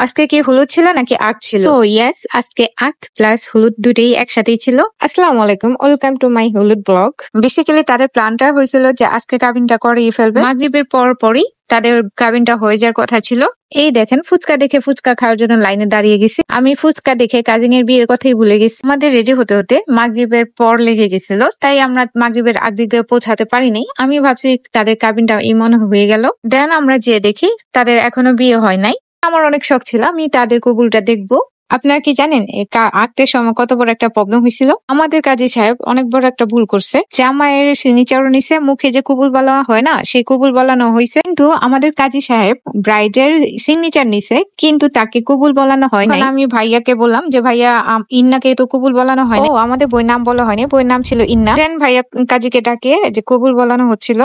আজকে কি হলুদ ছিল নাকি আর্ট ছিল? সো ইয়েস, আজকে আর্ট প্লাস হলুদ দুটোই একসাথেই ছিল। আসসালামু আলাইকুম, ওয়েলকাম টু মাই হলুদ ব্লগ। বেসিক্যালি তাদের প্ল্যানটা হয়েছিল যে আজকে কাবিনটা করেই ফেলবে, মাগরিবের পরই তাদের কাবিনটা হয়ে যাওয়ার কথা ছিল। এই দেখেন, ফুচকা দেখে ফুচকা খাওয়ার জন্য লাইনে দাঁড়িয়ে গেছি। আমি ফুচকা দেখে কাজিন এর বিয়ের কথাই ভুলে গেছি। আমাদের রেডি হতে হতে মাগরিবের পর লেগে গেছিল, তাই আমরা মাগরিবের আগ দিকে পৌঁছাতে পারিনি। আমি ভাবছি তাদের কাবিনটা মনে হয়ে গেল। দেন আমরা যে দেখি তাদের এখনো বিয়ে হয় নাই। আমার অনেক শখ ছিল আমি তাদের কবুলটা দেখবো। আপনারা কি জানেন আঁকতে সময় কত বড় একটা প্রবলেম হয়েছিল? আমাদের কাজী সাহেব অনেক বড় একটা ভুল করছে। জামাইয়ের সিগনেচারও নিছে, মুখে যে কবুল বলা হয় না, সেই কবুল বলানো হয়েছে। কিন্তু আমাদের কাজী সাহেব ব্রাইডের সিগনেচার নিছে, কিন্তু তাকে কবুল বলানো হয় না। আমি ভাইয়াকে বললাম যে ভাইয়া, ইন্নাকে তো কবুল বলানো হয়। ও আমাদের বই নাম বলা হয়নি, বইয়ের নাম ছিল ইন্না। দেন ভাইয়া কাজীকে ডাকে যে কবুল বলানো হচ্ছিল।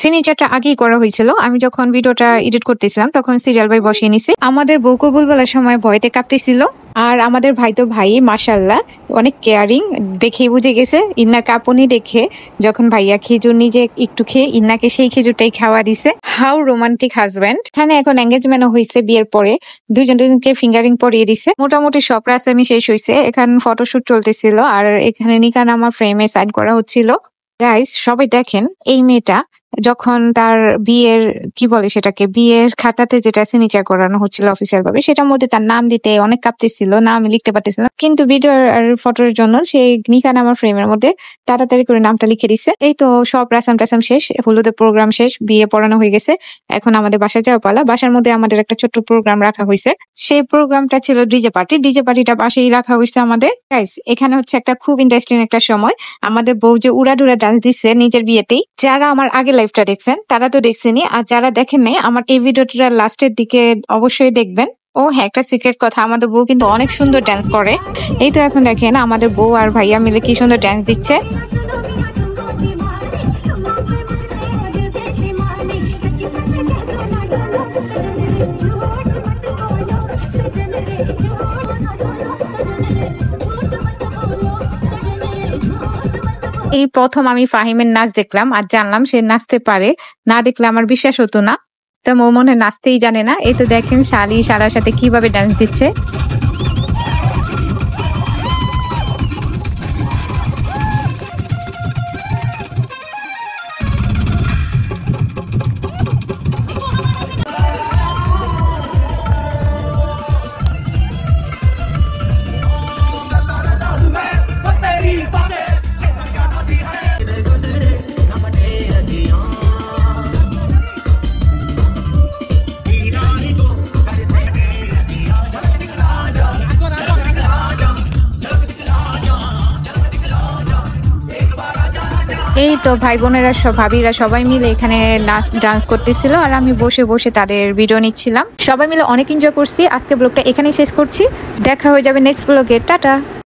সিগনেচারটা আগেই করা হয়েছিল। আমি যখন ভিডিওটা এডিট করতেছিলাম তখন সিরিয়াল ভাই বসিয়ে নিছি। আমাদের বউ কবুল বলার সময় ভয়তে কাঁপতেছিল। আর আমাদের ভাই তো ভাই মাশাআল্লাহ অনেক কেয়ারিং, দেখেই বুঝে গেছে। ইন্নার কাঁপুনি দেখে যখন ভাইয়া খেজুর নিজে একটু খেয়ে ইন্নাকে সেই খেজুরটাই খাওয়া দিছে। How romantic husband. এখানে এখন এঙ্গেজমেন্ট হয়েছে, বিয়ের পরে দুজনকে ফিঙ্গারিং পরিয়ে দিছে। মোটামুটি সব রাসামি শেষ হয়েছে। এখানে ফটোশুট চলতেছিল আর এখানে নিকান আমার ফ্রেমে সাইন করা হচ্ছিল। গাইস সবাই দেখেন, এই মেয়েটা যখন তার বিয়ের কি বলে সেটাকে, বিয়ের খাতাতে যেটা সিগনেচার করানো হচ্ছিল অফিসিয়াল ভাবে, সেটার মধ্যে তার নাম দিতে অনেক কাঁপতেছিল, নাম লিখতে পারতেছিল। কিন্তু ভিডিও আর ফটোর জন্য সেই নিকান আমার ফ্রেমের মধ্যে তাড়াতাড়ি করে নামটা লিখে দিছে। এই তো সব রাসাম টাসাম শেষ, হলুদের প্রোগ্রাম শেষ, বিয়ে পড়ানো হয়ে গেছে। এখন আমাদের বাসায় যাওয়া পালা। বাসার মধ্যে আমাদের একটা ছোট্ট প্রোগ্রাম রাখা হয়েছে। সেই প্রোগ্রামটা ছিল ডিজে পার্টি। ডিজে পার্টিটা বাসায় রাখা হয়েছে আমাদের। গাইস এখানে হচ্ছে একটা খুব ইন্টারেস্টিং একটা সময়। আমাদের বউ যে উড়াডুরা ডান্স দিচ্ছে নিজের বিয়েতেই। যারা আমার আগে লাইভটা দেখছেন তারা তো দেখছেনই, আর যারা দেখেন নাই আমার এই ভিডিওটা লাস্টের দিকে অবশ্যই দেখবেন। ও হ্যাঁ, একটা সিক্রেট কথা, আমাদের বউ কিন্তু অনেক সুন্দর ডান্স করে। এই তো এখন দেখেন আমাদের বউ আর ভাইয়া মিলে কি সুন্দর ডান্স দিচ্ছে। এই প্রথম আমি ফাহিমের নাচ দেখলাম আর জানলাম সে নাচতে পারে। না দেখলে আমার বিশ্বাস হতো না। তো ও মনে নাচতেই জানে না। এই তো দেখেন শালি শালার সাথে কিভাবে ডান্স দিচ্ছে। এই তো ভাই বোনেরা সব ভাবিরা সবাই মিলে এখানে ডান্স করতেছিল আর আমি বসে বসে তাদের ভিডিও নিচ্ছিলাম। সবাই মিলে অনেক এনজয় করছি। আজকে ব্লগটা এখানেই শেষ করছি। দেখা হয়ে যাবে নেক্সট ব্লগে। টাটা।